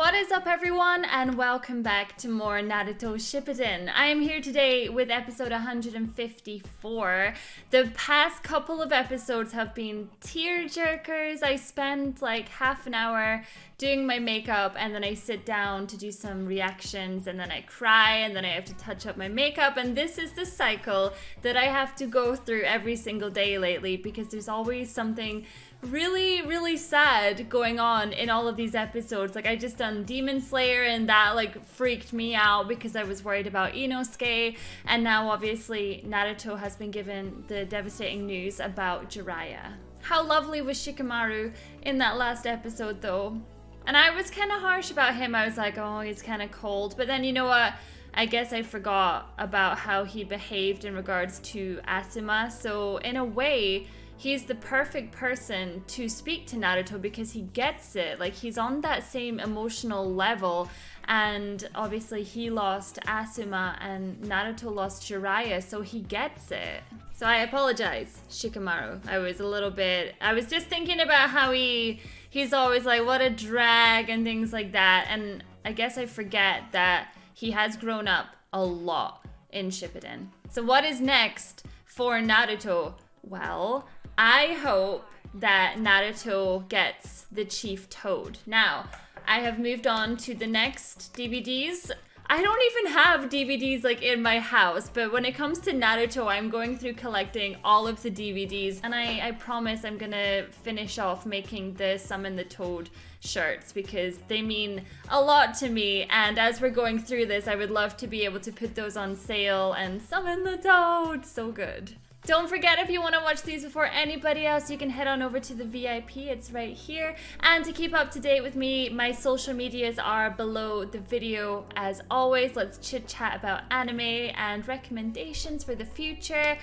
What is up, everyone, and welcome back to more Naruto Shippuden. I am here today with episode 154. The past couple of episodes have been tearjerkers. I spend like half an hour doing my makeup, and then I sit down to do some reactions, and then I cry, and then I have to touch up my makeup, and this is the cycle that I have to go through every single day lately, because there's always something really sad going on in all of these episodes. Like, I just done Demon Slayer, and that like freaked me out because I was worried about Inosuke, and now obviously Naruto has been given the devastating news about Jiraiya. How lovely was Shikamaru in that last episode though? And I was kind of harsh about him. I was like, oh, he's kind of cold. But then, you know what? I guess I forgot about how he behaved in regards to Asuma. So in a way, he's the perfect person to speak to Naruto because he gets it. Like, he's on that same emotional level. And obviously he lost Asuma and Naruto lost Jiraiya, so he gets it. So I apologize, Shikamaru. I was just thinking about how he's always like, what a drag and things like that. And I guess I forget that he has grown up a lot in Shippuden. So what is next for Naruto? Well, I hope that Naruto gets the Chief Toad. Now, I have moved on to the next DVDs. I don't even have DVDs like in my house, but when it comes to Naruto, I'm going through collecting all of the DVDs, and I promise I'm gonna finish off making the Summon the Toad shirts because they mean a lot to me, and as we're going through this, I would love to be able to put those on sale and summon the Toad. So good. Don't forget, if you want to watch these before anybody else, you can head on over to the VIP. It's right here. And to keep up to date with me, my social medias are below the video. As always, let's chit chat about anime and recommendations for the future.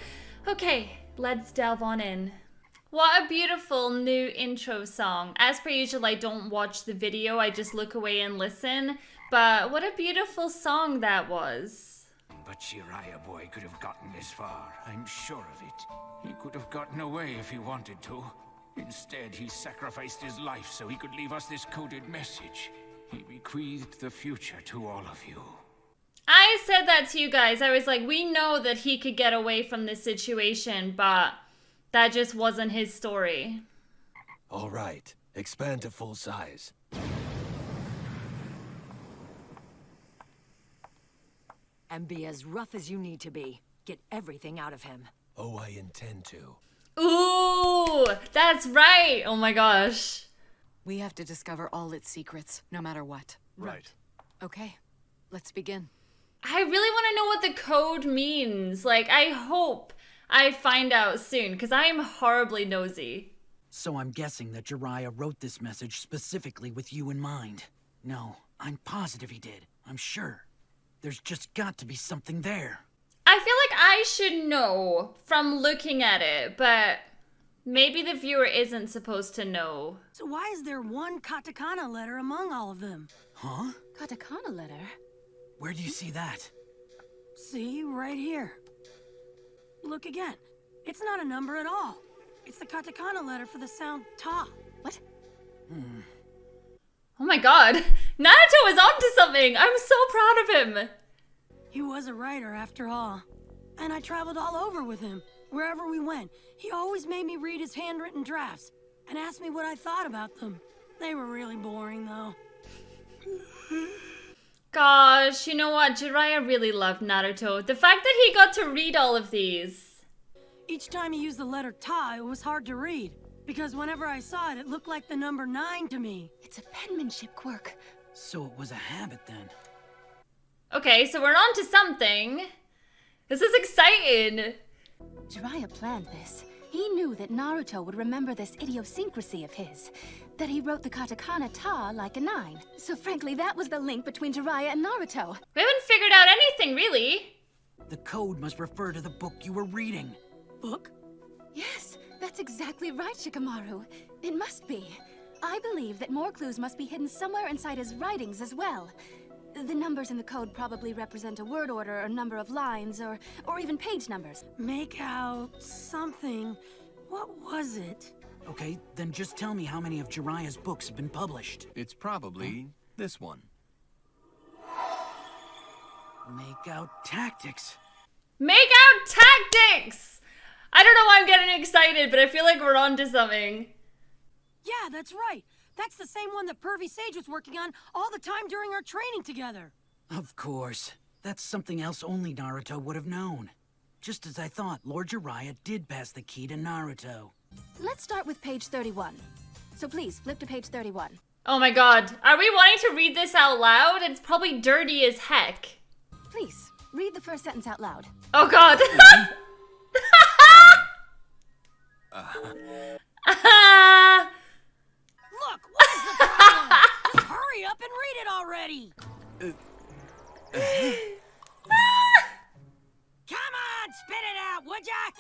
Okay, let's delve on in. What a beautiful new intro song. As per usual, I don't watch the video, I just look away and listen. But what a beautiful song that was. But Jiraiya boy could have gotten this far, I'm sure of it. He could have gotten away if he wanted to. Instead, he sacrificed his life so he could leave us this coded message. He bequeathed the future to all of you. I said that to you guys. I was like, we know that he could get away from this situation, but that just wasn't his story. All right, expand to full size. And be as rough as you need to be. Get everything out of him. Oh, I intend to. Ooh, that's right. Oh my gosh. We have to discover all its secrets, no matter what. Right. Okay, let's begin. I really want to know what the code means. Like, I hope I find out soon, because I am horribly nosy. So I'm guessing that Jiraiya wrote this message specifically with you in mind. No, I'm positive he did. I'm sure. There's just got to be something there. I feel like I should know from looking at it, but maybe the viewer isn't supposed to know. So why is there one katakana letter among all of them? Huh? Katakana letter? Where do you see that? See, right here. Look again. It's not a number at all. It's the katakana letter for the sound ta. What? Oh my god, Naruto is onto something! I'm so proud of him! He was a writer after all. And I traveled all over with him. Wherever we went, he always made me read his handwritten drafts and asked me what I thought about them. They were really boring though. Gosh, you know what? Jiraiya really loved Naruto. The fact that he got to read all of these. Each time he used the letter ta, it was hard to read. Because whenever I saw it, it looked like the number 9 to me. It's a penmanship quirk. So it was a habit then. Okay, so we're on to something. This is exciting. Jiraiya planned this. He knew that Naruto would remember this idiosyncrasy of his. That he wrote the katakana ta like a 9. So frankly, that was the link between Jiraiya and Naruto. We haven't figured out anything, really. The code must refer to the book you were reading. Book? Yes, that's exactly right, Shikamaru. It must be. I believe that more clues must be hidden somewhere inside his writings as well. The numbers in the code probably represent a word order or number of lines or even page numbers. Make out something. What was it? Okay, then just tell me how many of Jiraiya's books have been published. It's probably This one. Make out tactics. Make out tactics! I don't know why I'm getting excited, but I feel like we're on to something. Yeah, that's right. That's the same one that Pervy Sage was working on all the time during our training together. Of course. That's something else only Naruto would have known. Just as I thought, Lord Jiraiya did pass the key to Naruto. Let's start with page 31. So please, flip to page 31. Oh my god. Are we wanting to read this out loud? It's probably dirty as heck. Please, read the first sentence out loud. Oh god. Look, what is the problem? Just hurry up and read it already. Come on, spit it out, would ya?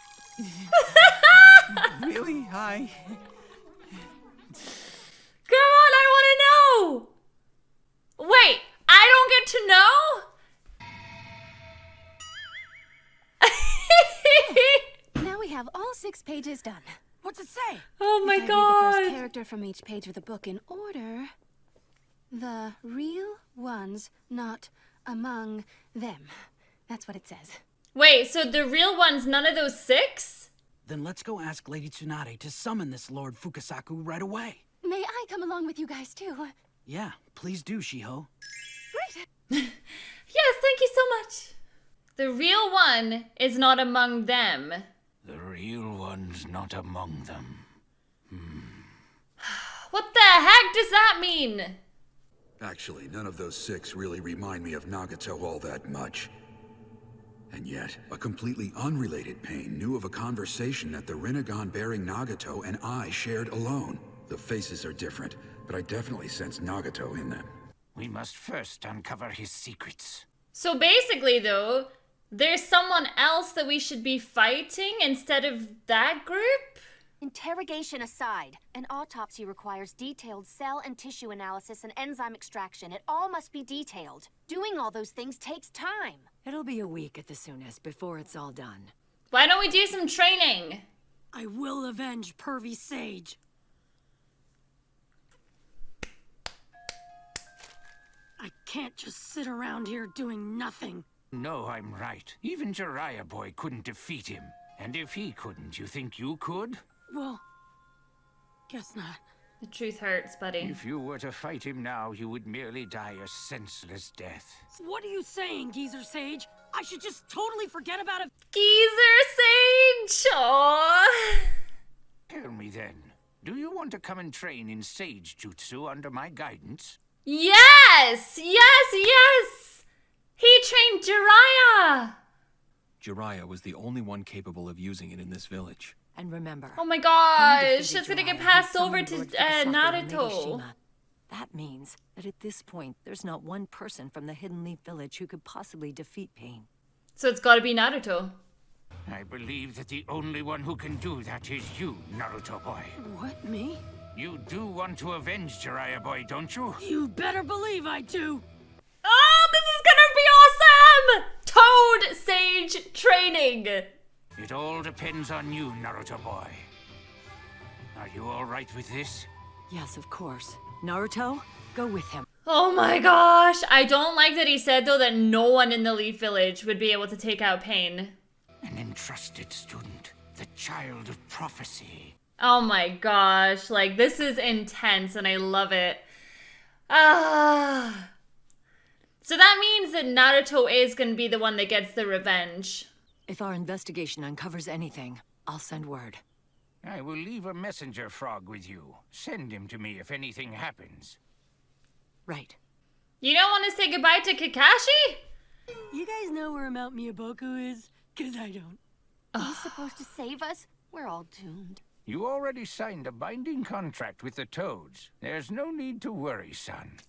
Really? Hi. Come on, I want to know. Wait, I don't get to know? Now we have all 6 pages done. What's it say? Oh my If I read the first god. character from each page of the book in order. The real ones, not among them. That's what it says. Wait, so the real one's none of those 6? Then let's go ask Lady Tsunade to summon this Lord Fukasaku right away. May I come along with you guys too? Yeah, please do, Shiho. Great. Yes, thank you so much. The real one is not among them. The real one's not among them. What the heck does that mean? Actually, none of those 6 really remind me of Nagato all that much. And yet, a completely unrelated pain knew of a conversation that the Rinnegan bearing Nagato and I shared alone. The faces are different, but I definitely sense Nagato in them. We must first uncover his secrets. So basically, though, there's someone else that we should be fighting instead of that group? Interrogation aside, an autopsy requires detailed cell and tissue analysis and enzyme extraction. It all must be detailed. Doing all those things takes time. It'll be a week at the soonest before it's all done. Why don't we do some training? I will avenge Pervy Sage. I can't just sit around here doing nothing. No, I'm right. Even Jiraiya boy couldn't defeat him. And if he couldn't, you think you could? Well, guess not. The truth hurts, buddy. If you were to fight him now, you would merely die a senseless death. What are you saying, Geezer Sage? I should just totally forget about it? Geezer Sage! Aww. Tell me then, do you want to come and train in Sage Jutsu under my guidance? Yes! Yes, yes! He trained Jiraiya! Jiraiya was the only one capable of using it in this village. And remember, Oh my he gosh, defeated it's gonna get Jiraiya, passed he over summoned to Lord Fukasaku and Naruto. Megashima. That means that at this point, there's not one person from the Hidden Leaf Village who could possibly defeat Pain. So it's gotta be Naruto. I believe that the only one who can do that is you, Naruto boy. What, me? You do want to avenge Jiraiya boy, don't you? You better believe I do. Oh, this is gonna be awesome! Toad Sage training! It all depends on you, Naruto boy. Are you all right with this? Yes, of course. Naruto, go with him. Oh my gosh, I don't like that he said though that no one in the Leaf Village would be able to take out Pain. An entrusted student, the child of prophecy. Oh my gosh, like this is intense and I love it. Ah. So that means that Naruto is gonna be the one that gets the revenge. If our investigation uncovers anything, I'll send word. I will leave a messenger frog with you. Send him to me if anything happens. Right. You don't want to say goodbye to Kakashi? You guys know where Mount Miyaboku is? 'Cause I don't. He's supposed to save us? We're all doomed. You already signed a binding contract with the Toads. There's no need to worry, son.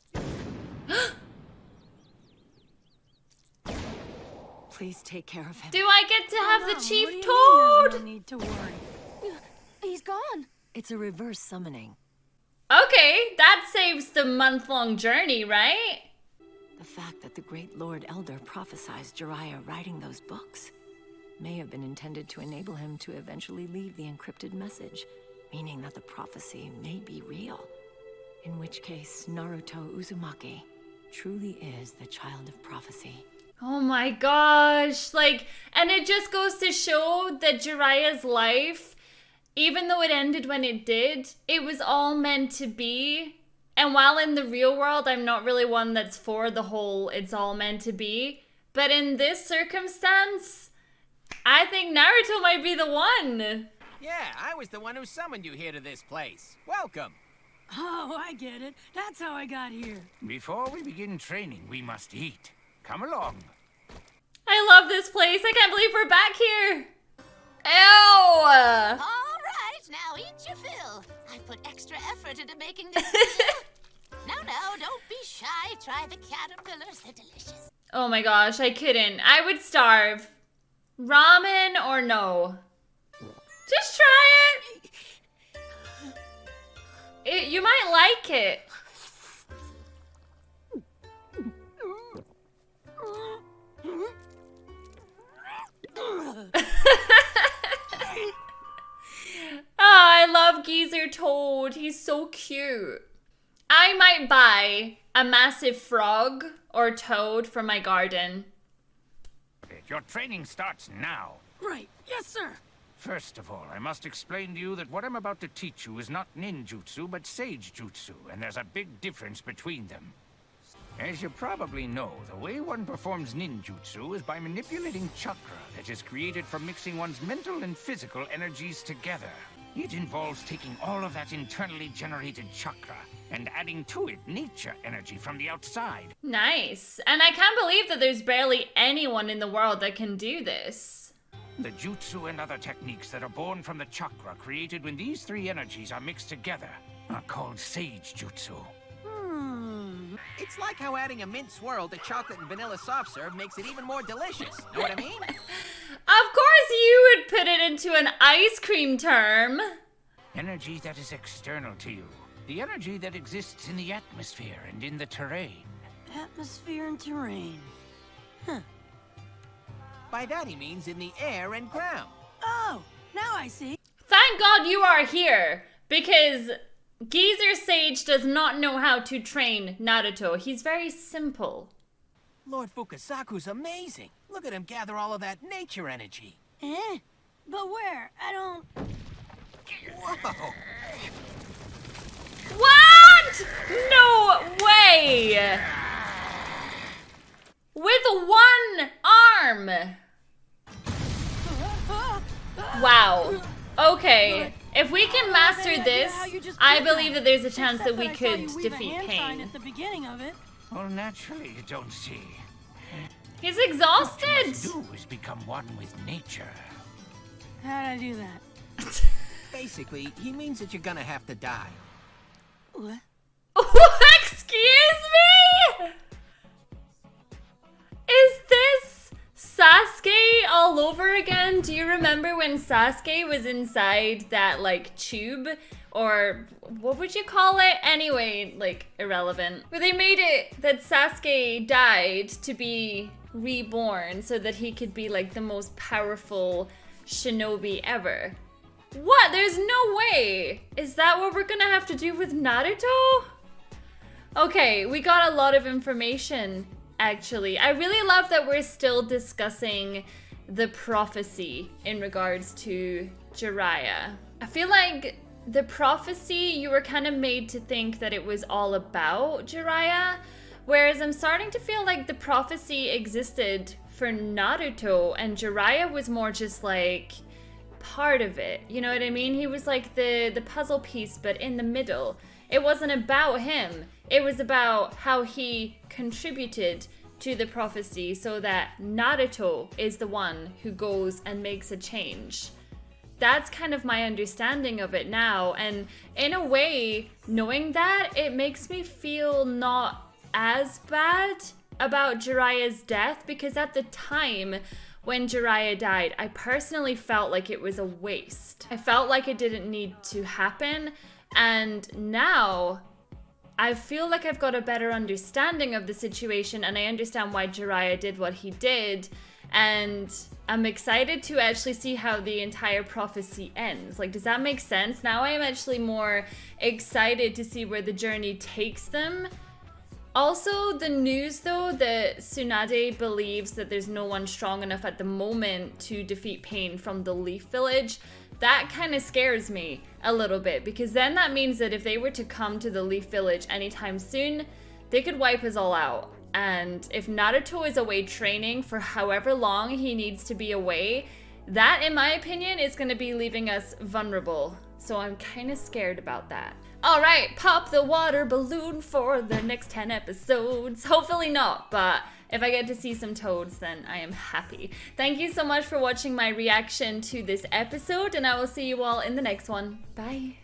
Please take care of him. Do I get to have the Mom, Chief what do you mean there's Toad? no need to worry. He's gone. It's a reverse summoning. Okay, that saves the month-long journey, right? The fact that the great Lord Elder prophesied Jiraiya writing those books may have been intended to enable him to eventually leave the encrypted message, meaning that the prophecy may be real. In which case, Naruto Uzumaki truly is the child of prophecy. Oh my gosh. Like, and it just goes to show that Jiraiya's life, even though it ended when it did, it was all meant to be. And while in the real world, I'm not really one that's for the whole it's all meant to be. But in this circumstance, I think Naruto might be the one. Yeah, I was the one who summoned you here to this place. Welcome. Oh, I get it. That's how I got here. Before we begin training, we must eat. Come along. I love this place. I can't believe we're back here. Ew! All right, now eat your fill. I put extra effort into making this meal. No, don't be shy. Try the caterpillars. They're delicious. Oh my gosh, I couldn't. I would starve. Ramen or no? Just try it. You might like it. Oh, I love Geezer Toad. He's so cute. I might buy a massive frog or toad for my garden. Your training starts now. Right. Yes, sir. First of all, I must explain to you that what I'm about to teach you is not ninjutsu, but sage jutsu, and there's a big difference between them. As you probably know, the way one performs ninjutsu is by manipulating chakra that is created from mixing one's mental and physical energies together. It involves taking all of that internally generated chakra and adding to it nature energy from the outside. Nice. And I can't believe that there's barely anyone in the world that can do this. The jutsu and other techniques that are born from the chakra created when these three energies are mixed together are called sage jutsu. It's like how adding a mint swirl to chocolate and vanilla soft serve makes it even more delicious. Know what I mean? Of course you would put it into an ice cream term. Energy that is external to you. The energy that exists in the atmosphere and in the terrain. Atmosphere and terrain. Huh. By that he means in the air and ground. Oh, now I see. Thank God you are here, because Geezer Sage does not know how to train Naruto. He's very simple. Lord Fukasaku's amazing. Look at him gather all of that nature energy. Eh? But where? I don't... Whoa! What? No way! With one arm! Wow. Okay. If we can master this, I believe that there's a chance that we could defeat Pain. At the beginning of it. Well, naturally you don't see. He's What exhausted. you must do is become one with nature. How'd I do that? Basically, he means that you're gonna have to die. What? Excuse me? Is this Sasuke all over again? Do you remember when Sasuke was inside that, like, tube? Or what would you call it? Anyway, like, irrelevant. Where they made it that Sasuke died to be reborn so that he could be, like, the most powerful shinobi ever. What? There's no way. Is that what we're gonna have to do with Naruto? Okay, we got a lot of information, actually. I really love that we're still discussing the prophecy in regards to Jiraiya. I feel like the prophecy, you were kind of made to think that it was all about Jiraiya, whereas I'm starting to feel like the prophecy existed for Naruto and Jiraiya was more just like part of it. You know what I mean? He was like the puzzle piece, but in the middle. It wasn't about him. It was about how he contributed to the prophecy so that Naruto is the one who goes and makes a change. That's kind of my understanding of it now. And in a way, knowing that, it makes me feel not as bad about Jiraiya's death, because at the time when Jiraiya died, I personally felt like it was a waste. I felt like it didn't need to happen. And now I feel like I've got a better understanding of the situation and I understand why Jiraiya did what he did. And I'm excited to actually see how the entire prophecy ends. Like, does that make sense? Now I am actually more excited to see where the journey takes them. Also, the news though that Tsunade believes that there's no one strong enough at the moment to defeat Pain from the Leaf Village, that kind of scares me a little bit, because then that means that if they were to come to the Leaf Village anytime soon, they could wipe us all out. And if Naruto is away training for however long he needs to be away, that, in my opinion, is going to be leaving us vulnerable. So I'm kind of scared about that. All right, pop the water balloon for the next 10 episodes. Hopefully not, but if I get to see some toads, then I am happy. Thank you so much for watching my reaction to this episode, and I will see you all in the next one. Bye.